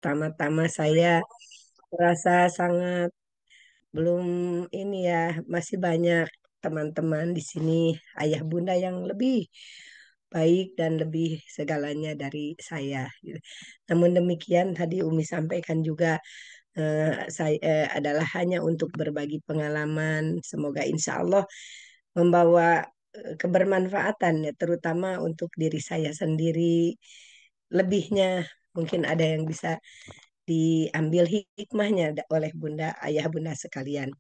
Pertama-tama saya merasa sangat belum ini ya, masih banyak teman-teman di sini, ayah bunda yang lebih baik dan lebih segalanya dari saya, gitu. Namun demikian tadi Umi sampaikan juga saya adalah hanya untuk berbagi pengalaman. Semoga insya Allah membawa kebermanfaatan ya, terutama untuk diri saya sendiri. Lebihnya mungkin ada yang bisa diambil hikmahnya oleh bunda, ayah bunda sekalian.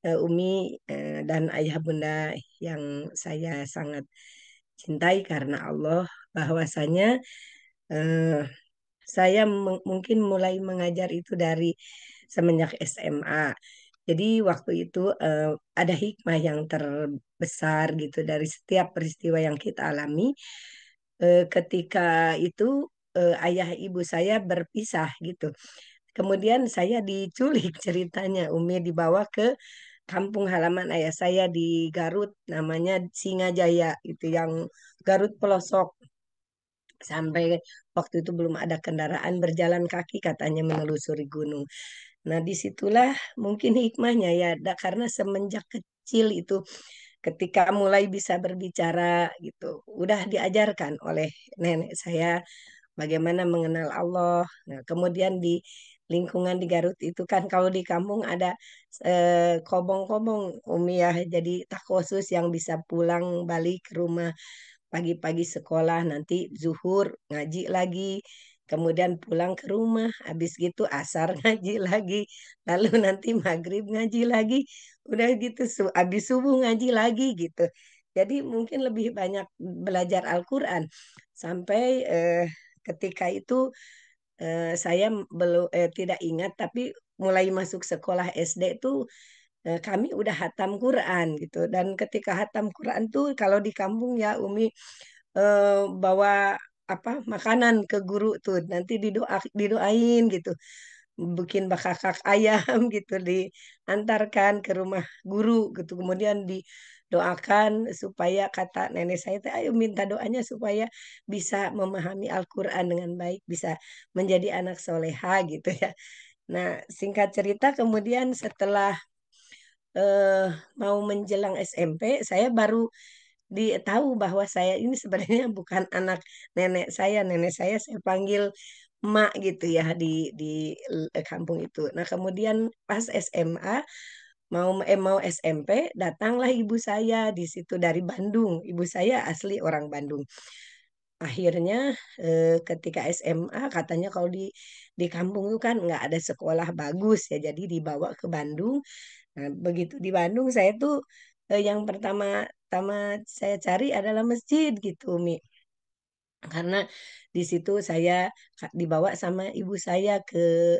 Umi dan ayah bunda yang saya sangat cintai karena Allah, bahwasanya eh, saya mungkin mulai mengajar itu dari semenjak SMA. Jadi waktu itu ada hikmah yang terbesar gitu dari setiap peristiwa yang kita alami. Ketika itu ayah ibu saya berpisah gitu. Kemudian saya diculik ceritanya. Umi dibawa ke kampung halaman ayah saya di Garut, namanya Singajaya, itu yang Garut pelosok. Sampai waktu itu belum ada kendaraan, berjalan kaki katanya menelusuri gunung. Nah, disitulah mungkin hikmahnya ya, karena semenjak kecil itu ketika mulai bisa berbicara gitu, udah diajarkan oleh nenek saya bagaimana mengenal Allah. Nah, kemudian di lingkungan di Garut itu kan kalau di kampung ada kobong-kobong Umi ya, jadi tak khusus yang bisa pulang balik ke rumah pagi-pagi sekolah, nanti zuhur ngaji lagi, kemudian pulang ke rumah, habis gitu asar ngaji lagi, lalu nanti maghrib ngaji lagi, udah gitu habis subuh ngaji lagi gitu. Jadi mungkin lebih banyak belajar Al-Quran sampai ketika itu saya belum tidak ingat, tapi mulai masuk sekolah SD itu kami udah hatam Quran gitu. Dan ketika hatam Quran tuh kalau di kampung ya Umi bawa apa makanan ke guru tuh nanti didoain gitu, bikin bakakak ayam gitu diantarkan ke rumah guru gitu, kemudian didoakan supaya kata nenek saya teh ayo minta doanya supaya bisa memahami Al-Quran dengan baik, bisa menjadi anak soleha gitu ya. Nah, singkat cerita kemudian setelah eh, mau menjelang SMP saya baru tahu bahwa saya ini sebenarnya bukan anak nenek saya. Nenek saya panggil emak gitu ya di kampung itu. Nah, kemudian pas SMA mau SMP datanglah ibu saya di situ dari Bandung. Ibu saya asli orang Bandung. Akhirnya ketika SMA katanya kalau di kampung itu kan nggak ada sekolah bagus ya, jadi dibawa ke Bandung. Nah, begitu di Bandung saya tuh yang pertama saya cari adalah masjid gitu, Mi. Karena di situ saya dibawa sama ibu saya ke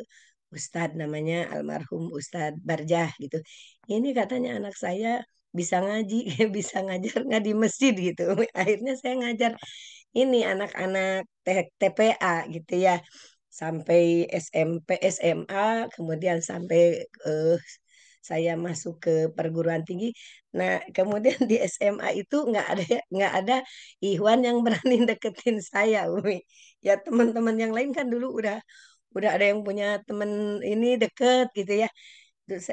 Ustadz namanya almarhum Ustadz Barjah gitu. Ini katanya anak saya bisa ngaji, bisa ngajar nggak di masjid gitu. Akhirnya saya ngajar ini anak-anak TPA gitu ya. Sampai SMP, SMA, kemudian sampai eh, saya masuk ke perguruan tinggi. Nah, kemudian di SMA itu nggak ada Ikhwan yang berani deketin saya, Umi. Ya teman-teman yang lain kan dulu udah ada yang punya temen ini deket gitu ya. Terus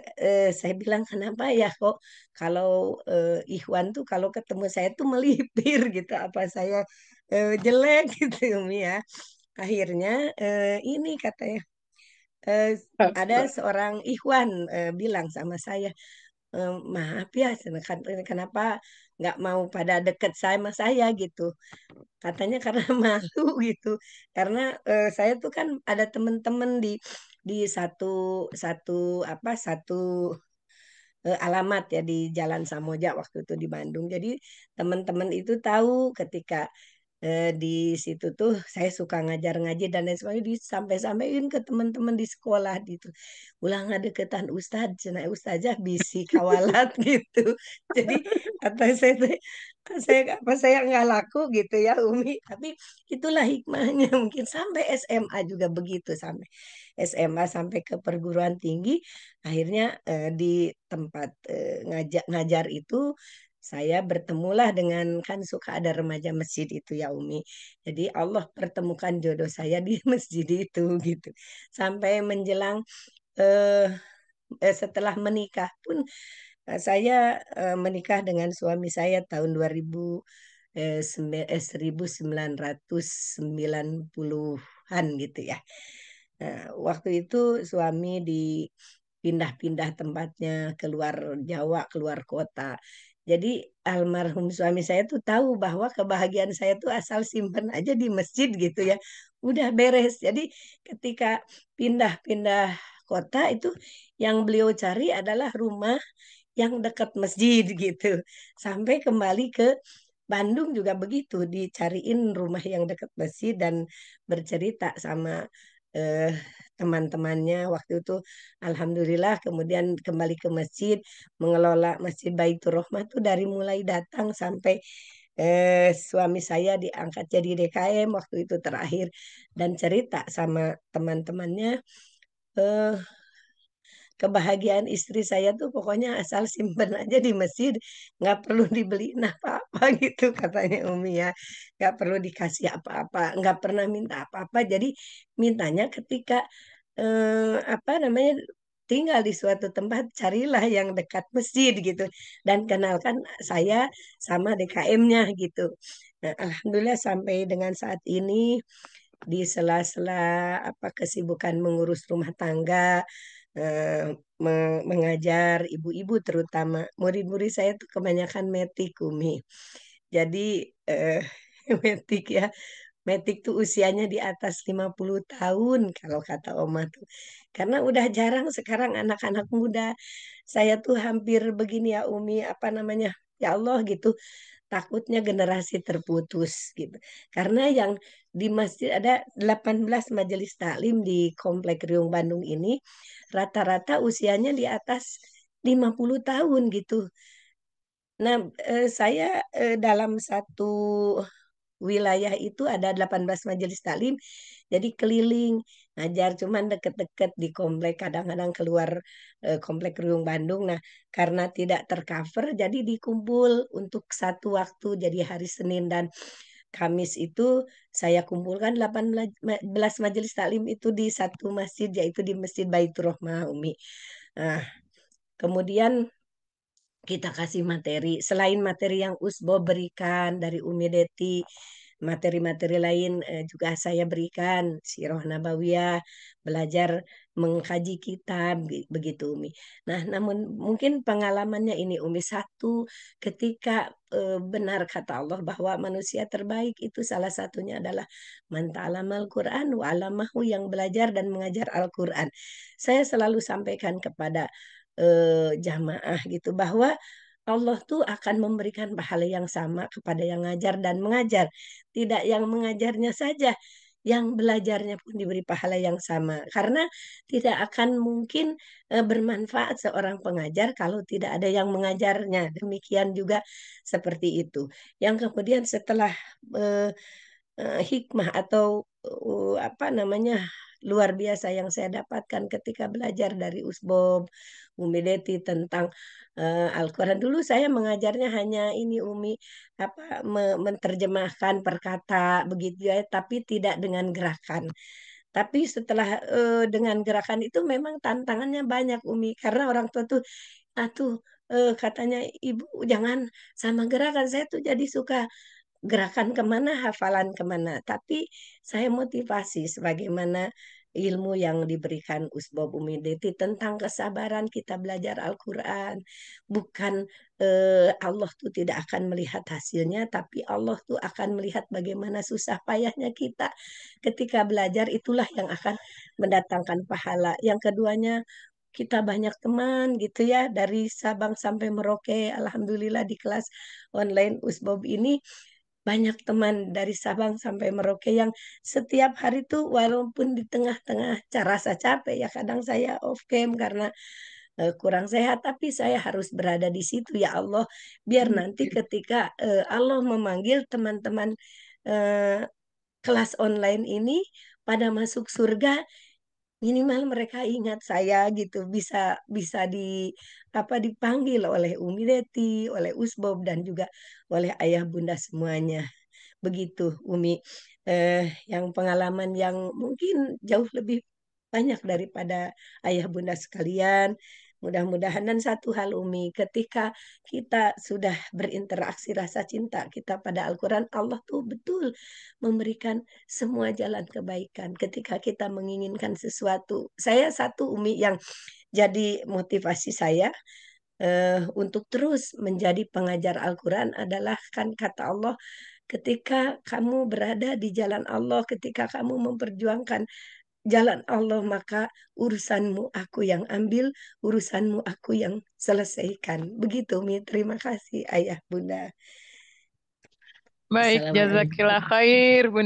saya bilang kenapa ya kok kalau Ikhwan tuh kalau ketemu saya tuh melipir gitu, apa saya jelek gitu Umi ya. Akhirnya ini katanya eh, ada seorang Ikhwan bilang sama saya, maaf ya, kenapa nggak mau pada deket sama saya gitu. Katanya karena malu gitu. Karena saya tuh kan ada teman-teman di satu satu satu alamat ya di Jalan Samoja waktu itu di Bandung. Jadi teman-teman itu tahu ketika di situ tuh saya suka ngajar ngaji dan lain sebagainya, disampai-sampaikan ke teman-teman di sekolah gitu. Ulah ngadeketan ustad, cenah ustazah bisi kawalat gitu. Jadi kata saya saya nggak laku gitu ya Umi, tapi itulah hikmahnya. Mungkin sampai SMA juga begitu, sampai SMA sampai ke perguruan tinggi akhirnya di tempat ngajar itu saya bertemulah dengan, kan suka ada remaja masjid itu ya Umi. Jadi Allah pertemukan jodoh saya di masjid itu gitu. Sampai menjelang eh, setelah menikah pun saya menikah dengan suami saya tahun 1990-an gitu ya. Nah, waktu itu suami dipindah-pindah tempatnya keluar Jawa, keluar kota. Jadi almarhum suami saya tuh tahu bahwa kebahagiaan saya tuh asal simpen aja di masjid gitu ya. Udah beres. Jadi ketika pindah-pindah kota itu yang beliau cari adalah rumah yang dekat masjid gitu. Sampai kembali ke Bandung juga begitu, dicariin rumah yang dekat masjid dan bercerita sama eh, teman-temannya waktu itu. Alhamdulillah kemudian kembali ke masjid, mengelola Masjid Baitur Rahmah tuh dari mulai datang sampai suami saya diangkat jadi DKM waktu itu terakhir dan cerita sama teman-temannya. eh, Kebahagiaan istri saya tuh pokoknya asal simpen aja di masjid, nggak perlu dibeliin apa-apa gitu katanya Umi ya, nggak perlu dikasih apa-apa, nggak pernah minta apa-apa. Jadi mintanya ketika apa namanya tinggal di suatu tempat carilah yang dekat masjid gitu dan kenalkan saya sama DKM-nya gitu. Nah, Alhamdulillah sampai dengan saat ini di sela-sela apa kesibukan mengurus rumah tangga, mengajar ibu-ibu terutama. Murid-murid saya tuh kebanyakan metik, Umi. Jadi eh, metik ya. Metik tuh usianya di atas 50 tahun kalau kata Oma tuh. Karena udah jarang sekarang anak-anak muda. Saya tuh hampir begini ya Umi, apa namanya? Ya Allah gitu, takutnya generasi terputus gitu. Karena yang di masjid ada 18 majelis taklim di Komplek Riung Bandung ini rata-rata usianya di atas 50 tahun gitu. Nah, saya dalam satu wilayah itu ada 18 majelis taklim, jadi keliling ngajar cuman deket-deket di komplek, kadang-kadang keluar komplek Riung Bandung. Nah, karena tidak tercover, jadi dikumpul untuk satu waktu, jadi hari Senin dan Kamis itu saya kumpulkan 18 majelis taklim itu di satu masjid, yaitu di Masjid Baitur Rahmah, Umi. Nah, kemudian kita kasih materi. Selain materi yang Usbo berikan dari Umi Deti, materi-materi lain juga saya berikan. Sirah Nabawiyah, belajar mengkaji kitab, begitu Umi. Nah, namun mungkin pengalamannya ini Umi satu, ketika benar kata Allah bahwa manusia terbaik itu salah satunya adalah man ta'alamal Quran wa alamahu, yang belajar dan mengajar Al-Quran. Saya selalu sampaikan kepada jamaah gitu bahwa Allah tuh akan memberikan pahala yang sama kepada yang ngajar dan mengajar. Tidak yang mengajarnya saja, yang belajarnya pun diberi pahala yang sama. Karena tidak akan mungkin bermanfaat seorang pengajar kalau tidak ada yang mengajarnya. Demikian juga seperti itu. Yang kemudian setelah eh, hikmah atau apa namanya luar biasa yang saya dapatkan ketika belajar dari Usbob Umi Deti tentang Al-Quran. Dulu saya mengajarnya hanya ini Umi apa menerjemahkan perkata begitu ya, tapi tidak dengan gerakan. Tapi setelah dengan gerakan itu memang tantangannya banyak Umi, karena orang tua tuh atuh katanya ibu jangan sama gerakan, saya tuh jadi suka gerakan kemana, hafalan kemana. Tapi saya motivasi sebagaimana ilmu yang diberikan Usbab Umi Deti tentang kesabaran kita belajar Al-Quran. Bukan Allah tuh tidak akan melihat hasilnya, tapi Allah tuh akan melihat bagaimana susah payahnya kita ketika belajar, itulah yang akan mendatangkan pahala. Yang keduanya, kita banyak teman gitu ya dari Sabang sampai Merauke. Alhamdulillah di kelas online Usbob ini banyak teman dari Sabang sampai Merauke yang setiap hari tuh walaupun di tengah-tengah rasa capek ya, kadang saya off cam karena kurang sehat, tapi saya harus berada di situ ya Allah, biar nanti ketika Allah memanggil teman-teman eh, kelas online ini pada masuk surga, minimal mereka ingat saya gitu, bisa bisa apa dipanggil oleh Umi Deti, oleh Usbob dan juga oleh ayah bunda semuanya. Begitu Umi. Yang pengalaman yang mungkin jauh lebih banyak daripada ayah bunda sekalian. Mudah-mudahan dan satu hal Umi, ketika kita sudah berinteraksi rasa cinta kita pada Al-Quran, Allah tuh betul memberikan semua jalan kebaikan. Ketika kita menginginkan sesuatu, saya satu Umi yang jadi motivasi saya untuk terus menjadi pengajar Al-Quran adalah kan kata Allah, ketika kamu berada di jalan Allah, ketika kamu memperjuangkan jalan Allah, maka urusanmu aku yang ambil, urusanmu aku yang selesaikan. Begitu, Mi. Terima kasih, Ayah, Bunda. Baik, Assalamualaikum. jazakillah khair, Bunda.